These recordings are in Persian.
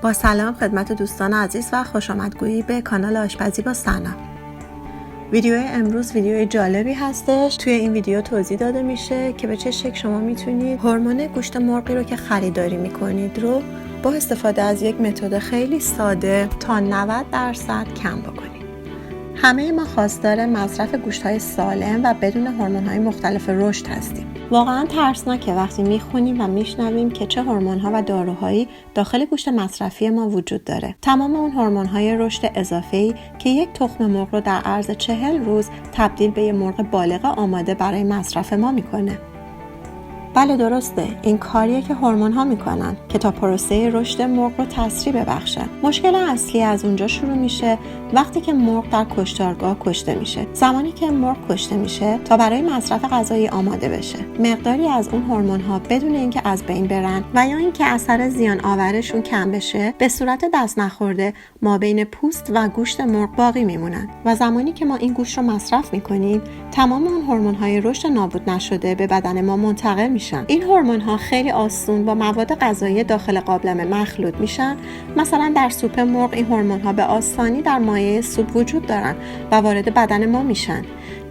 با سلام خدمت دوستان عزیز و خوش آمدگویی به کانال آشپزی با سنا. ویدیو امروز ویدیو جالبی هستش. توی این ویدیو توضیح داده میشه که به چه شکل شما میتونید هورمون گوشت مرغی رو که خریداری میکنید رو با استفاده از یک متد خیلی ساده تا 90% کم بکنید. همه ما خواستار مصرف گوشت‌های سالم و بدون هورمون‌های مختلف رشد هستیم. واقعا ترسناکه وقتی میخونیم و میشنویم که چه هورمون‌ها و داروهایی داخل گوشت مصرفی ما وجود داره. تمام اون هورمون‌های رشد اضافه‌ای که یک تخم مرغ رو در عرض 40 روز تبدیل به یک مرغ بالغ آماده برای مصرف ما میکنه. بله درسته، این کاریه که هورمون‌ها میکنن که تا پروسه رشد مرغ رو تسریع ببخشن. مشکل اصلی از اونجا شروع میشه وقتی که مرغ در کشتارگاه کشته میشه. زمانی که مرغ کشته میشه تا برای مصرف غذایی آماده بشه، مقداری از اون هورمون‌ها بدون اینکه از بین برن و یا اینکه اثر زیان آورشون کم بشه، به صورت دست نخورده ما بین پوست و گوشت مرغ باقی میمونن و زمانی که ما این گوشت رو مصرف میکنیم تمام اون هورمون‌های رشد نابود نشده به بدن ما منتقل میشن. این هورمون‌ها خیلی آسون با مواد غذایی داخل قابلمه مخلوط میشن. مثلا در سوپ مرغ این هورمون‌ها به آسانی در مایع سوپ وجود دارن و وارد بدن ما میشن.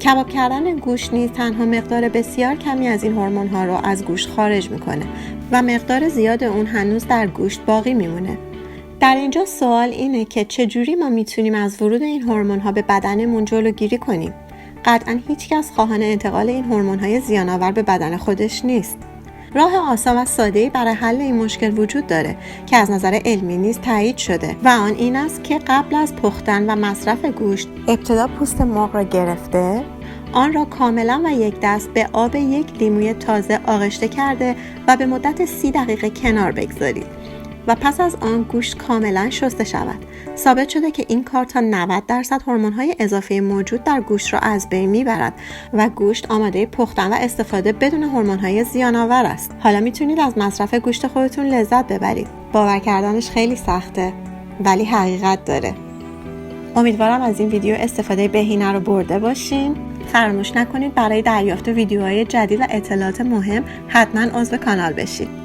کباب کردن گوشت نیز تنها مقدار بسیار کمی از این هورمون‌ها رو از گوشت خارج میکنه و مقدار زیاد اون هنوز در گوشت باقی میمونه. در اینجا سوال اینه که چجوری ما میتونیم از ورود این هورمون‌ها به بدنمون جلوگیری کنیم؟ قطعاً هیچکس خواهان انتقال این هورمون‌های زیان‌آور به بدن خودش نیست. راه آسان و ساده‌ای برای حل این مشکل وجود داره که از نظر علمی نیز تایید شده و آن این است که قبل از پختن و مصرف گوشت ابتدا پوست مرغ را گرفته، آن را کاملا و یک دست به آب 1 لیموی تازه آغشته کرده و به مدت 30 دقیقه کنار بگذارید و پس از آن گوشت کاملا شسته شود. ثابت شده که این کار تا 90% هورمون‌های اضافه موجود در گوشت را از بین میبرد و گوشت آماده پختن و استفاده بدون هورمون‌های زیان‌آور است. حالا میتونید از مصرف گوشت خودتون لذت ببرید. باور کردنش خیلی سخته ولی حقیقت داره. امیدوارم از این ویدیو استفاده بهینه رو برده باشین. فراموش نکنید برای دریافت ویدیوهای جدید و اطلاعات مهم حتما عضو کانال بشید.